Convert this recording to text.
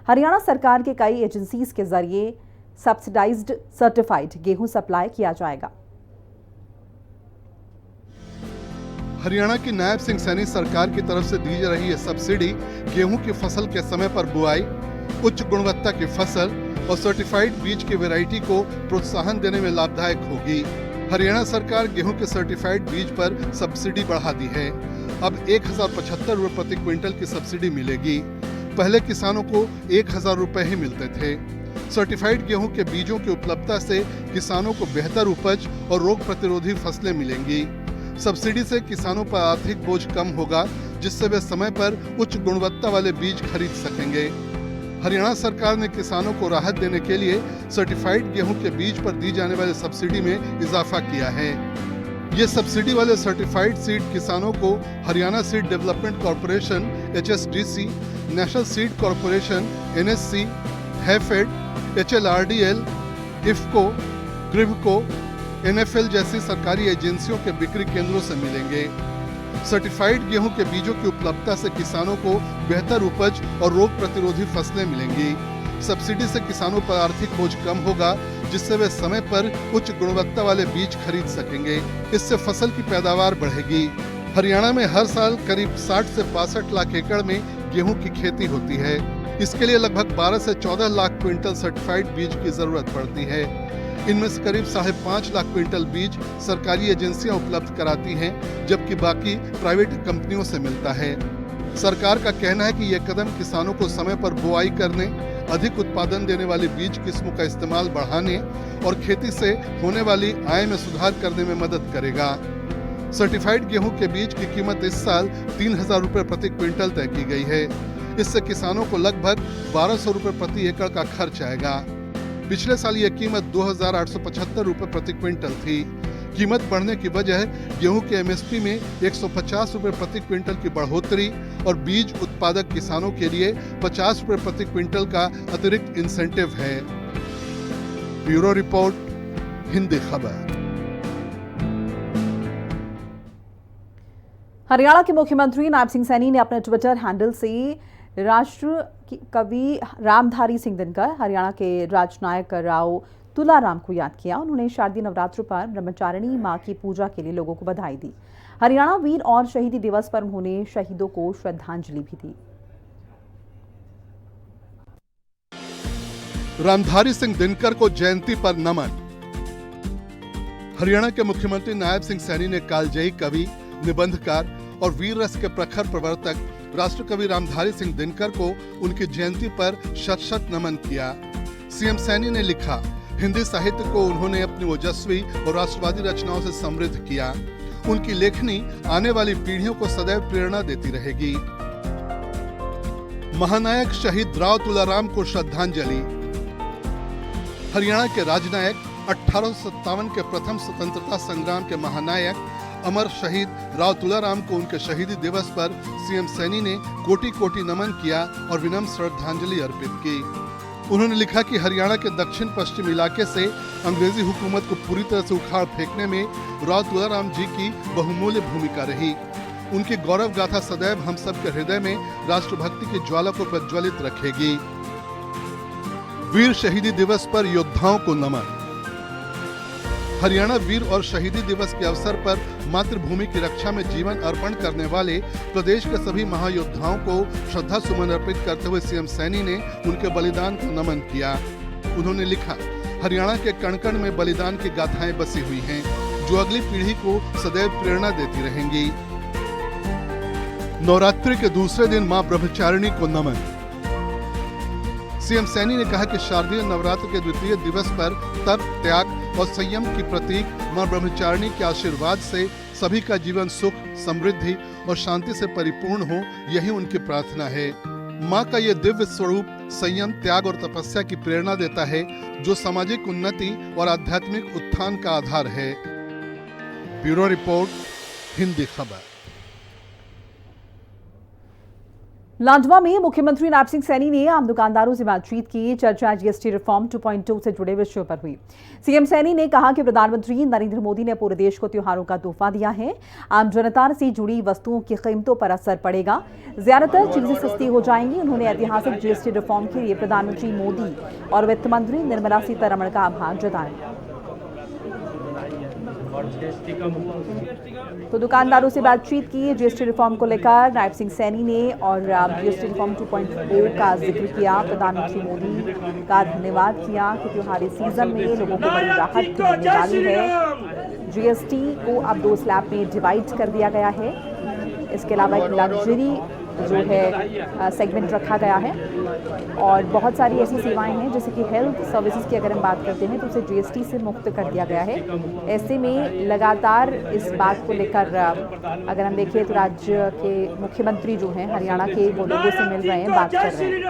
हरियाणा सरकार के कई एजेंसीज के जरिए सब्सिडाइज्ड सर्टिफाइड गेहूं सप्लाई किया जाएगा। हरियाणा की नायब सिंह सैनी सरकार की तरफ से दी जा रही है सब्सिडी गेहूं की फसल के समय पर बुआई, उच्च गुणवत्ता की फसल और सर्टिफाइड बीज की वैरायटी को प्रोत्साहन देने में लाभदायक होगी। हरियाणा सरकार गेहूं के सर्टिफाइड बीज पर सब्सिडी बढ़ा दी है। अब 1075 रुपए प्रति क्विंटल की सब्सिडी मिलेगी। पहले किसानों को 1000 रुपए ही मिलते थे। सर्टिफाइड गेहूं के बीजों की उपलब्धता से किसानों को बेहतर उपज और रोग प्रतिरोधी फसलें मिलेंगी। सब्सिडी से किसानों पर आर्थिक बोझ कम होगा, जिससे वे समय पर उच्च गुणवत्ता वाले बीज खरीद सकेंगे। हरियाणा सरकार ने किसानों को राहत देने के लिए सर्टिफाइड गेहूं के बीज पर दी जाने वाली सब्सिडी में इजाफा किया है। ये सब्सिडी वाले सर्टिफाइड सीड किसानों को Haryana seed development corporation (HSDC), national seed corporation (NSC), HAFED, HLRDL, IFFCO, ग्रिवको, NFL जैसी सरकारी एजेंसियों के बिक्री केंद्रों से मिलेंगे। सर्टिफाइड गेहूं के बीजों की उपलब्धता से किसानों को बेहतर उपज और रोग प्रतिरोधी फसलें मिलेंगी। सब्सिडी से किसानों पर आर्थिक बोझ कम होगा, जिससे वे समय पर उच्च गुणवत्ता वाले बीज खरीद सकेंगे। इससे फसल की पैदावार बढ़ेगी। हरियाणा में हर साल करीब 60 से 62 लाख एकड़ में गेहूं की खेती होती है। इसके लिए लगभग 12 से 14 लाख क्विंटल सर्टिफाइड बीज की जरूरत पड़ती है। इनमें से करीब 5.5 लाख क्विंटल बीज सरकारी एजेंसियां उपलब्ध कराती हैं, जबकि बाकी प्राइवेट कंपनियों से मिलता है। सरकार का कहना है कि यह कदम किसानों को समय पर बुआई करने, अधिक उत्पादन देने वाली बीज किस्मों का इस्तेमाल बढ़ाने और खेती से होने वाली आय में सुधार करने में मदद करेगा। सर्टिफाइड गेहूं के बीज की कीमत इस साल 3000 रुपए प्रति क्विंटल तय की गई है। इससे किसानों को लगभग 1200 रुपए प्रति एकड़ का खर्च आएगा। पिछले साल यह कीमत 2875 रुपए प्रति क्विंटल थी। कीमत बढ़ने की वजह गेहूं के MSP में 150 रुपए प्रति क्विंटल की बढ़ोतरी और बीज उत्पादक किसानों के लिए 50 रुपए प्रति क्विंटल का अतिरिक्त इंसेंटिव है। ब्यूरो रिपोर्ट, हिंदी खबर। हरियाणा के मुख्यमंत्री नायब सिंह सैनी ने अपने ट्विटर हैंडल से राष्ट्र कवि रामधारी सिंह दिनकर, हरियाणा के राजनायक राव तुलाराम को याद किया। उन्होंने शारदीय नवरात्र पर ब्रह्मचारिणी मां की पूजा के लिए लोगों को बधाई दी। हरियाणा वीर और शहीदी दिवस पर उन्होंने शहीदों को श्रद्धांजलि भी दी। रामधारी सिंह दिनकर को जयंती पर नमन। हरियाणा के मुख्यमंत्री नायब सिंह सैनी ने कालजयी कवि, निबंधकार और वीर रस के प्रखर प्रवर्तक राष्ट्रकवि रामधारी सिंह दिनकर को उनकी जयंती पर शत-शत नमन किया। सीएम सैनी ने लिखा, हिंदी साहित्य को उन्होंने अपनी ओजस्वी और राष्ट्रवादी रचनाओं से समृद्ध किया। उनकी लेखनी आने वाली पीढ़ियों को सदैव प्रेरणा देती रहेगी। महानायक शहीद राव तुलाराम को श्रद्धांजलि। हरियाणा के राजनायक, 1857 के प्रथम स्वतंत्रता संग्राम के महानायक अमर शहीद राव तुलाराम को उनके शहीदी दिवस पर सीएम सैनी ने कोटि-कोटि नमन किया और विनम्र श्रद्धांजलि अर्पित की। उन्होंने लिखा कि हरियाणा के दक्षिण पश्चिम इलाके से अंग्रेजी हुकूमत को पूरी तरह से उखाड़ फेंकने में राव तुलाराम जी की बहुमूल्य भूमिका रही। उनकी गौरव गाथा सदैव हम सब के हृदय में राष्ट्रभक्ति की ज्वाला को प्रज्वलित रखेगी। वीर शहीदी दिवस पर योद्धाओं को नमन। हरियाणा वीर और शहीदी दिवस के अवसर पर मातृभूमि की रक्षा में जीवन अर्पण करने वाले प्रदेश के सभी महायोद्धाओं को श्रद्धा सुमन अर्पित करते हुए सीएम सैनी ने उनके बलिदान को नमन किया। उन्होंने लिखा, हरियाणा के कण-कण में बलिदान की गाथाएं बसी हुई हैं, जो अगली पीढ़ी को सदैव प्रेरणा देती रहेंगी। नवरात्रि के दूसरे दिन मां ब्रह्मचारिणी को नमन। सीएम सैनी ने कहा कि शारदीय नवरात्र के द्वितीय दिवस पर तप, त्याग और संयम की प्रतीक मां ब्रह्मचारिणी के आशीर्वाद से सभी का जीवन सुख, समृद्धि और शांति से परिपूर्ण हो, यही उनकी प्रार्थना है। मां का ये दिव्य स्वरूप संयम, त्याग और तपस्या की प्रेरणा देता है, जो सामाजिक उन्नति और आध्यात्मिक उत्थान का आधार है। ब्यूरो रिपोर्ट, हिंदी खबर। लाडवा में मुख्यमंत्री नायब सिंह सैनी ने आम दुकानदारों से बातचीत की। चर्चा जीएसटी रिफॉर्म 2.2 से जुड़े विषयों पर हुई। सीएम सैनी ने कहा कि प्रधानमंत्री नरेंद्र मोदी ने पूरे देश को त्योहारों का तोहफा दिया है। आम जनता से जुड़ी वस्तुओं की कीमतों पर असर पड़ेगा, ज्यादातर चीजें सस्ती हो जाएंगी। उन्होंने ऐतिहासिक जीएसटी रिफॉर्म के लिए प्रधानमंत्री मोदी और वित्त मंत्री निर्मला सीतारमण का आभार जताया। तो दुकानदारों से बातचीत की जीएसटी रिफॉर्म को लेकर नायब सिंह सैनी ने और जीएसटी रिफॉर्म 2.0 का जिक्र किया। प्रधानमंत्री मोदी का धन्यवाद किया कि त्योहारी सीजन में लोगों को बड़ी राहत मिलने वाली है। जीएसटी को अब 2 स्लैब में डिवाइड कर दिया गया है। इसके अलावा एक लग्जरी जो है सेगमेंट रखा गया है और बहुत सारी ऐसी सेवाएं हैं जैसे कि हेल्थ सर्विसेज की अगर हम बात करते हैं तो उसे जीएसटी से मुक्त कर दिया गया है। ऐसे में लगातार इस बात को लेकर अगर हम देखें तो राज्य के मुख्यमंत्री जो हैं हरियाणा के, वो लोगों से मिल रहे हैं, बात कर रहे हैं।